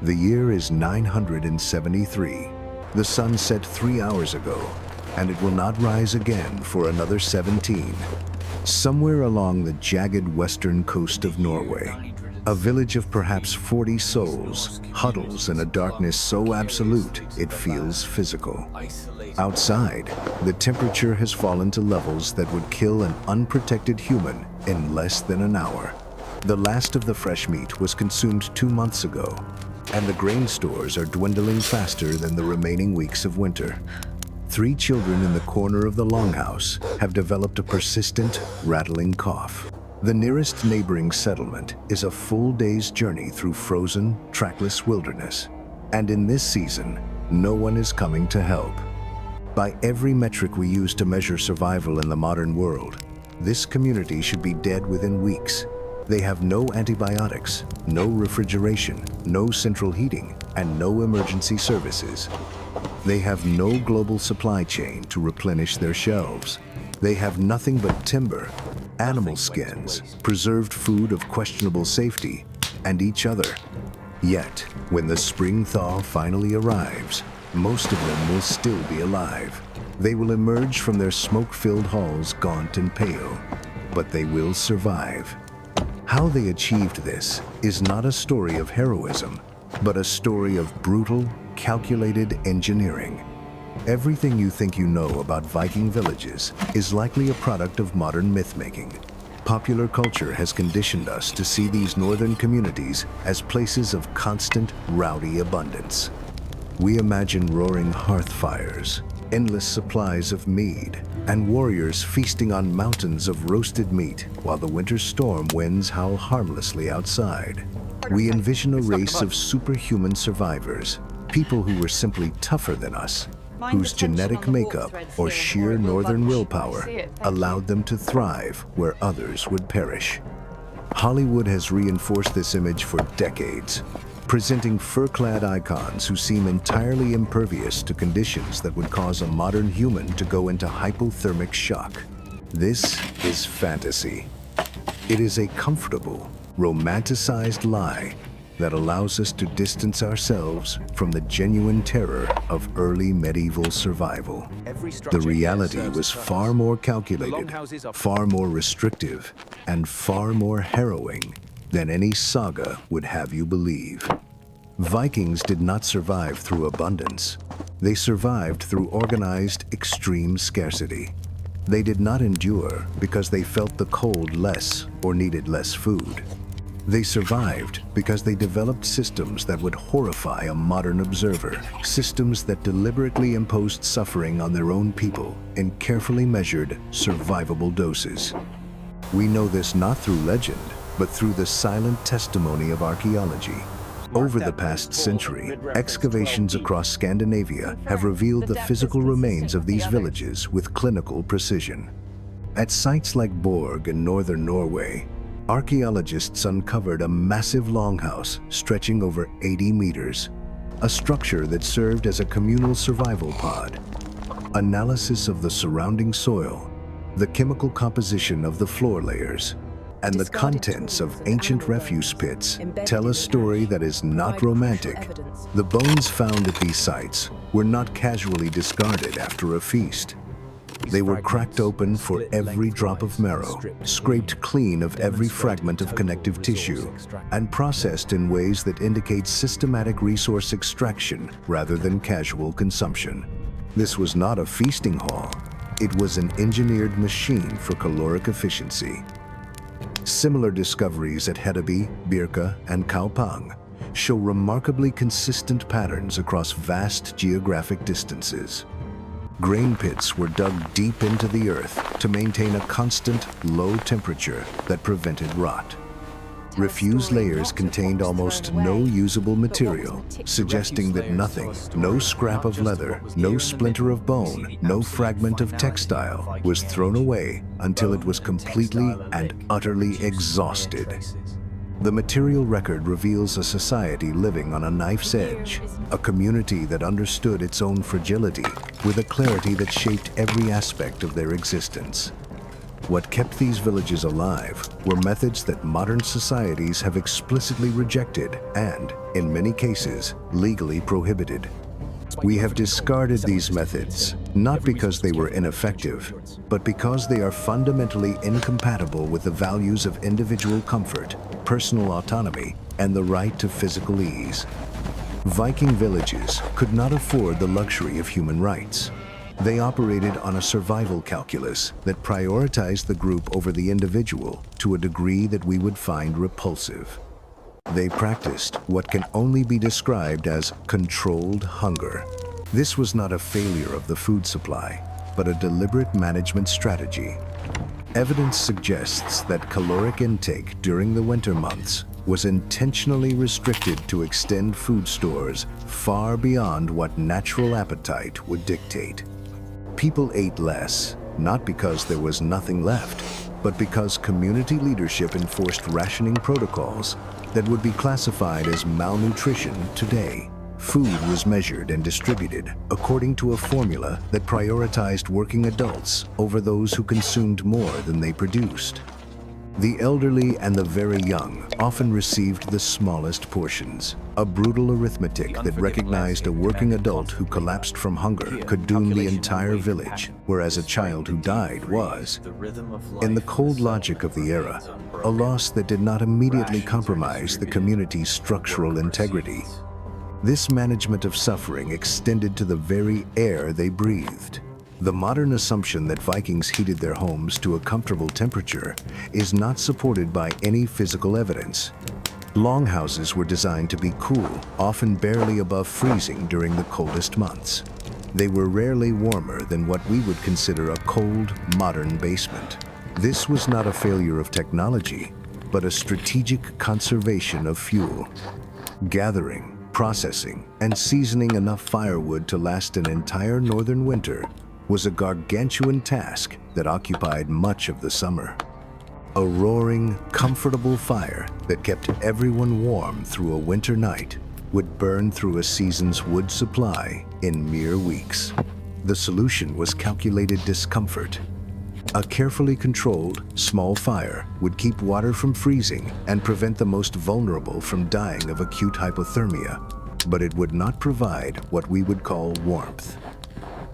The year is 973. The sun set 3 hours ago, and it will not rise again for another 17. Somewhere along the jagged western coast of Norway, a village of perhaps 40 souls huddles in a darkness so absolute it feels physical. Outside, the temperature has fallen to levels that would kill an unprotected human in less than an hour. The last of the fresh meat was consumed 2 months ago, and the grain stores are dwindling faster than the remaining weeks of winter. 3 children in the corner of the longhouse have developed a persistent, rattling cough. The nearest neighboring settlement is a full day's journey through frozen, trackless wilderness. And in this season, no one is coming to help. By every metric we use to measure survival in the modern world, this community should be dead within weeks. They have no antibiotics, no refrigeration, no central heating, and no emergency services. They have no global supply chain to replenish their shelves. They have nothing but timber, animal skins, preserved food of questionable safety, and each other. Yet, when the spring thaw finally arrives, most of them will still be alive. They will emerge from their smoke-filled halls gaunt and pale, but they will survive. How they achieved this is not a story of heroism, but a story of brutal, calculated engineering. Everything you think you know about Viking villages is likely a product of modern myth-making. Popular culture has conditioned us to see these northern communities as places of constant, rowdy abundance. We imagine roaring hearth fires, endless supplies of mead, and warriors feasting on mountains of roasted meat while the winter storm winds howl harmlessly outside. We envision a race of superhuman survivors, people who were simply tougher than us, whose genetic makeup or sheer northern willpower allowed them to thrive where others would perish. Hollywood has reinforced this image for decades, presenting fur-clad icons who seem entirely impervious to conditions that would cause a modern human to go into hypothermic shock. This is fantasy. It is a comfortable, romanticized lie that allows us to distance ourselves from the genuine terror of early medieval survival. The reality was far more calculated, far more restrictive, and far more harrowing than any saga would have you believe. Vikings did not survive through abundance. They survived through organized, extreme scarcity. They did not endure because they felt the cold less or needed less food. They survived because they developed systems that would horrify a modern observer, systems that deliberately imposed suffering on their own people in carefully measured, survivable doses. We know this not through legend, but through the silent testimony of archaeology. Over the past century, excavations across Scandinavia have revealed the physical remains of these villages with clinical precision. At sites like Borg in northern Norway, archaeologists uncovered a massive longhouse stretching over 80 meters, a structure that served as a communal survival pod. Analysis of the surrounding soil, the chemical composition of the floor layers, and the contents of ancient refuse pits tell a story that is not romantic. The bones found at these sites were not casually discarded after a feast. They were cracked open for every drop of marrow, scraped clean of every fragment of connective tissue, and processed in ways that indicate systematic resource extraction rather than casual consumption. This was not a feasting hall. It was an engineered machine for caloric efficiency. Similar discoveries at Hedeby, Birka, and Kaupang show remarkably consistent patterns across vast geographic distances. Grain pits were dug deep into the earth to maintain a constant, low temperature that prevented rot. Refuse layers contained almost no usable material, suggesting that nothing, no scrap of leather, no splinter of bone, no fragment of textile was thrown away until it was completely and utterly exhausted. The material record reveals a society living on a knife's edge, a community that understood its own fragility with a clarity that shaped every aspect of their existence. What kept these villages alive were methods that modern societies have explicitly rejected and, in many cases, legally prohibited. We have discarded these methods, not because they were ineffective, but because they are fundamentally incompatible with the values of individual comfort, personal autonomy, and the right to physical ease. Viking villages could not afford the luxury of human rights. They operated on a survival calculus that prioritized the group over the individual to a degree that we would find repulsive. They practiced what can only be described as controlled hunger. This was not a failure of the food supply, but a deliberate management strategy. Evidence suggests that caloric intake during the winter months was intentionally restricted to extend food stores far beyond what natural appetite would dictate. People ate less, not because there was nothing left, but because community leadership enforced rationing protocols that would be classified as malnutrition today. Food was measured and distributed according to a formula that prioritized working adults over those who consumed more than they produced. The elderly and the very young often received the smallest portions, a brutal arithmetic that recognized a working adult who collapsed from hunger could doom the entire village, whereas a child who died was, in the cold logic of the era, a loss that did not immediately compromise the community's structural integrity. This management of suffering extended to the very air they breathed. The modern assumption that Vikings heated their homes to a comfortable temperature is not supported by any physical evidence. Longhouses were designed to be cool, often barely above freezing during the coldest months. They were rarely warmer than what we would consider a cold, modern basement. This was not a failure of technology, but a strategic conservation of fuel. Gathering, processing, and seasoning enough firewood to last an entire northern winter was a gargantuan task that occupied much of the summer. A roaring, comfortable fire that kept everyone warm through a winter night would burn through a season's wood supply in mere weeks. The solution was calculated discomfort. A carefully controlled, small fire would keep water from freezing and prevent the most vulnerable from dying of acute hypothermia, but it would not provide what we would call warmth.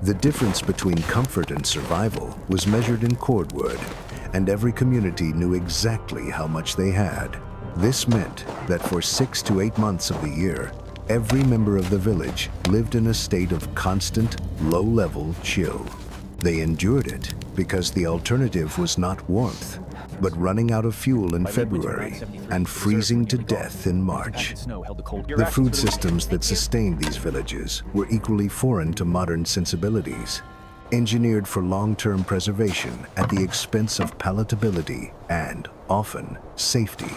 The difference between comfort and survival was measured in cordwood, and every community knew exactly how much they had. This meant that for 6 to 8 months of the year, every member of the village lived in a state of constant, low-level chill. They endured it because the alternative was not warmth, but running out of fuel in February and freezing to death in March. The food systems that sustained these villages were equally foreign to modern sensibilities, engineered for long-term preservation at the expense of palatability and, often, safety.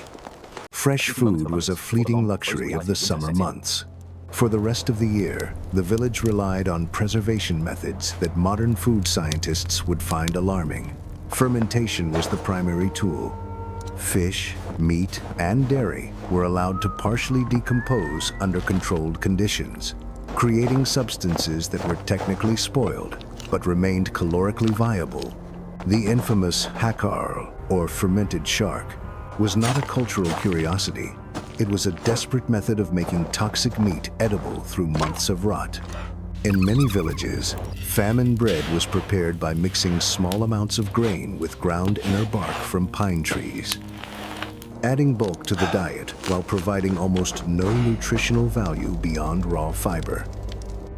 Fresh food was a fleeting luxury of the summer months. For the rest of the year, the village relied on preservation methods that modern food scientists would find alarming. Fermentation was the primary tool. Fish, meat, and dairy were allowed to partially decompose under controlled conditions, creating substances that were technically spoiled but remained calorically viable. The infamous hakarl, or fermented shark, was not a cultural curiosity. It was a desperate method of making toxic meat edible through months of rot. In many villages, famine bread was prepared by mixing small amounts of grain with ground inner bark from pine trees, adding bulk to the diet while providing almost no nutritional value beyond raw fiber.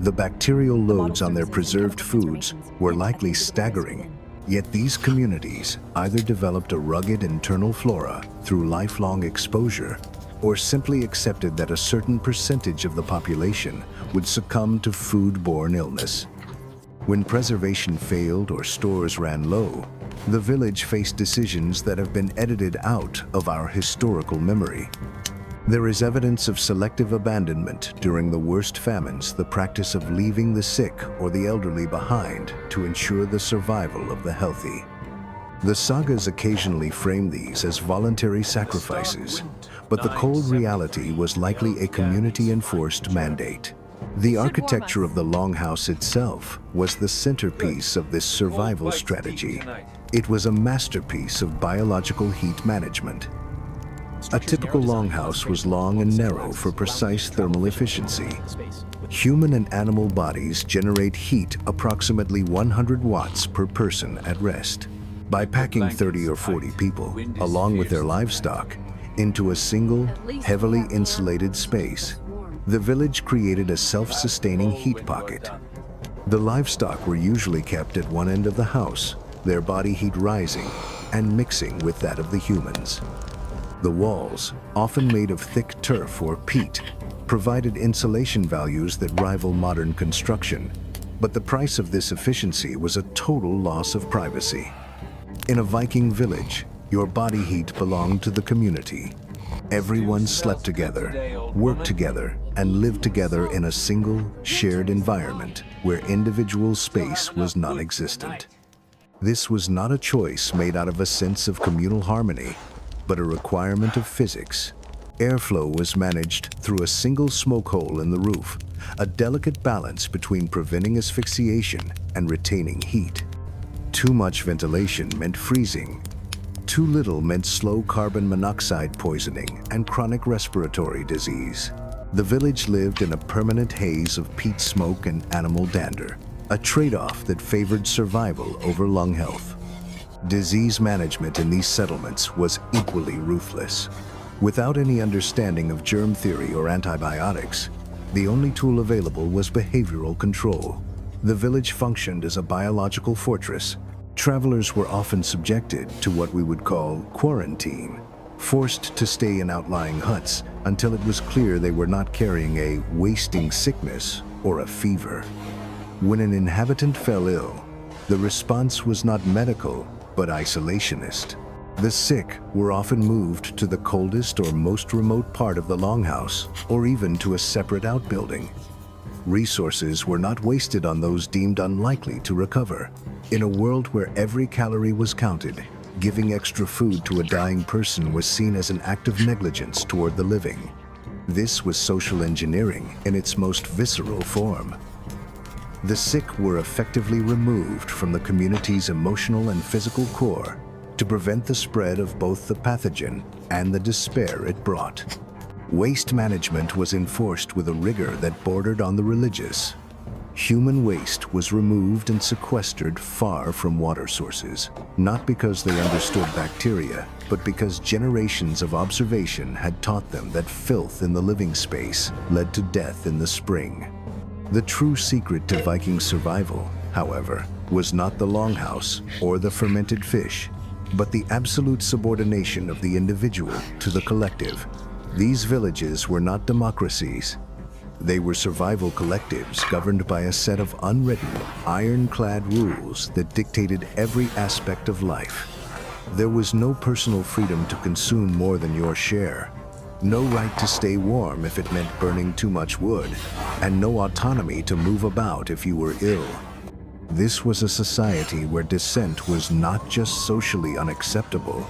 The bacterial loads on their preserved foods were likely staggering, yet these communities either developed a rugged internal flora through lifelong exposure or simply accepted that a certain percentage of the population would succumb to food-borne illness. When preservation failed or stores ran low, the village faced decisions that have been edited out of our historical memory. There is evidence of selective abandonment during the worst famines, the practice of leaving the sick or the elderly behind to ensure the survival of the healthy. The sagas occasionally frame these as voluntary sacrifices, but the cold reality was likely a community-enforced mandate. The architecture of the longhouse itself was the centerpiece of this survival strategy. It was a masterpiece of biological heat management. A typical longhouse was long and narrow for precise thermal efficiency. Human and animal bodies generate heat approximately 100 watts per person at rest. By packing 30 or 40 people, along with their livestock, into a single, heavily insulated space, the village created a self-sustaining heat pocket. The livestock were usually kept at one end of the house, their body heat rising and mixing with that of the humans. The walls, often made of thick turf or peat, provided insulation values that rival modern construction, but the price of this efficiency was a total loss of privacy. In a Viking village, your body heat belonged to the community. Everyone slept together, worked together, and lived together in a single, shared environment where individual space was non-existent. This was not a choice made out of a sense of communal harmony, but a requirement of physics. Airflow was managed through a single smoke hole in the roof, a delicate balance between preventing asphyxiation and retaining heat. Too much ventilation meant freezing. Too little meant slow carbon monoxide poisoning and chronic respiratory disease. The village lived in a permanent haze of peat smoke and animal dander, a trade-off that favored survival over lung health. Disease management in these settlements was equally ruthless. Without any understanding of germ theory or antibiotics, the only tool available was behavioral control. The village functioned as a biological fortress. Travelers were often subjected to what we would call quarantine, forced to stay in outlying huts until it was clear they were not carrying a wasting sickness or a fever. When an inhabitant fell ill, the response was not medical, but isolationist. The sick were often moved to the coldest or most remote part of the longhouse, or even to a separate outbuilding. Resources were not wasted on those deemed unlikely to recover. In a world where every calorie was counted, giving extra food to a dying person was seen as an act of negligence toward the living. This was social engineering in its most visceral form. The sick were effectively removed from the community's emotional and physical core to prevent the spread of both the pathogen and the despair it brought. Waste management was enforced with a rigor that bordered on the religious. Human waste was removed and sequestered far from water sources, not because they understood bacteria, but because generations of observation had taught them that filth in the living space led to death in the spring. The true secret to Viking survival, however, was not the longhouse or the fermented fish, but the absolute subordination of the individual to the collective. These villages were not democracies. They were survival collectives governed by a set of unwritten, ironclad rules that dictated every aspect of life. There was no personal freedom to consume more than your share, no right to stay warm if it meant burning too much wood, and no autonomy to move about if you were ill. This was a society where dissent was not just socially unacceptable,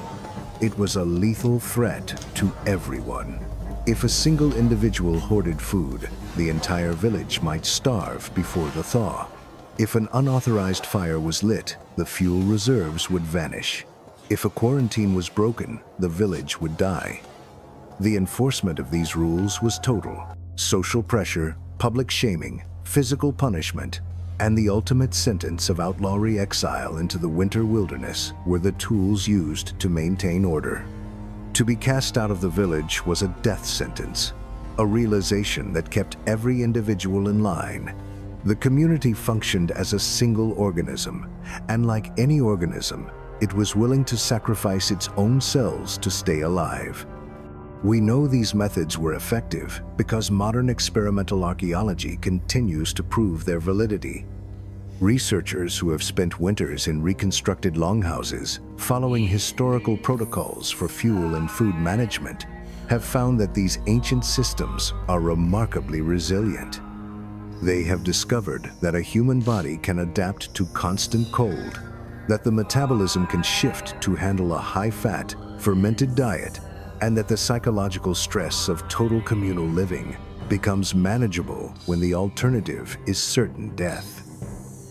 it was a lethal threat to everyone. If a single individual hoarded food, the entire village might starve before the thaw. If an unauthorized fire was lit, the fuel reserves would vanish. If a quarantine was broken, the village would die. The enforcement of these rules was total. Social pressure, public shaming, physical punishment, and the ultimate sentence of outlawry exile into the winter wilderness were the tools used to maintain order. To be cast out of the village was a death sentence, a realization that kept every individual in line. The community functioned as a single organism, and like any organism, it was willing to sacrifice its own cells to stay alive. We know these methods were effective because modern experimental archaeology continues to prove their validity. Researchers who have spent winters in reconstructed longhouses, following historical protocols for fuel and food management, have found that these ancient systems are remarkably resilient. They have discovered that a human body can adapt to constant cold, that the metabolism can shift to handle a high-fat, fermented diet, and that the psychological stress of total communal living becomes manageable when the alternative is certain death.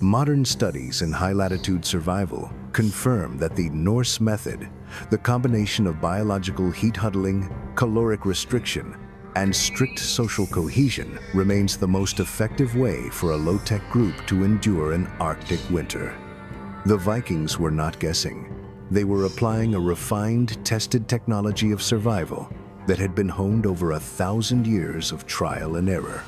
Modern studies in high-latitude survival confirm that the Norse method, the combination of biological heat huddling, caloric restriction, and strict social cohesion, remains the most effective way for a low-tech group to endure an Arctic winter. The Vikings were not guessing. They were applying a refined, tested technology of survival that had been honed over 1,000 years of trial and error.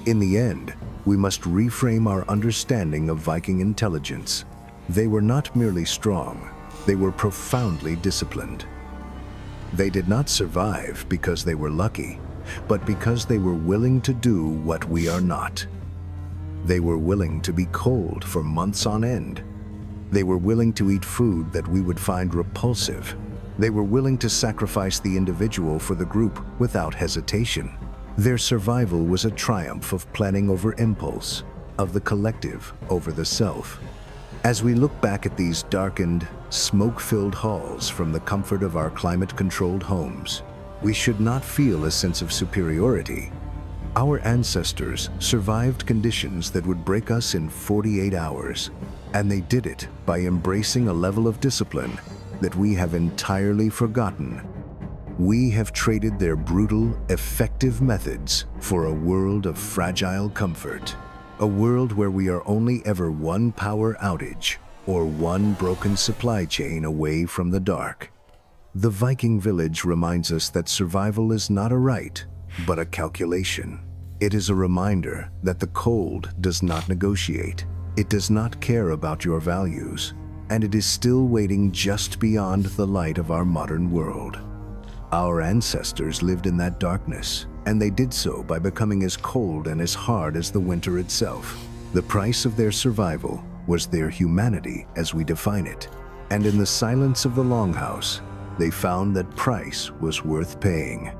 In the end, we must reframe our understanding of Viking intelligence. They were not merely strong, they were profoundly disciplined. They did not survive because they were lucky, but because they were willing to do what we are not. They were willing to be cold for months on end. They were willing to eat food that we would find repulsive. They were willing to sacrifice the individual for the group without hesitation. Their survival was a triumph of planning over impulse, of the collective over the self. As we look back at these darkened, smoke-filled halls from the comfort of our climate-controlled homes, we should not feel a sense of superiority. Our ancestors survived conditions that would break us in 48 hours, and they did it by embracing a level of discipline that we have entirely forgotten. We have traded their brutal, effective methods for a world of fragile comfort, a world where we are only ever one power outage or one broken supply chain away from the dark. The Viking village reminds us that survival is not a right, but a calculation. It is a reminder that the cold does not negotiate. It does not care about your values, and it is still waiting just beyond the light of our modern world. Our ancestors lived in that darkness, and they did so by becoming as cold and as hard as the winter itself. The price of their survival was their humanity as we define it, and in the silence of the Longhouse, they found that price was worth paying.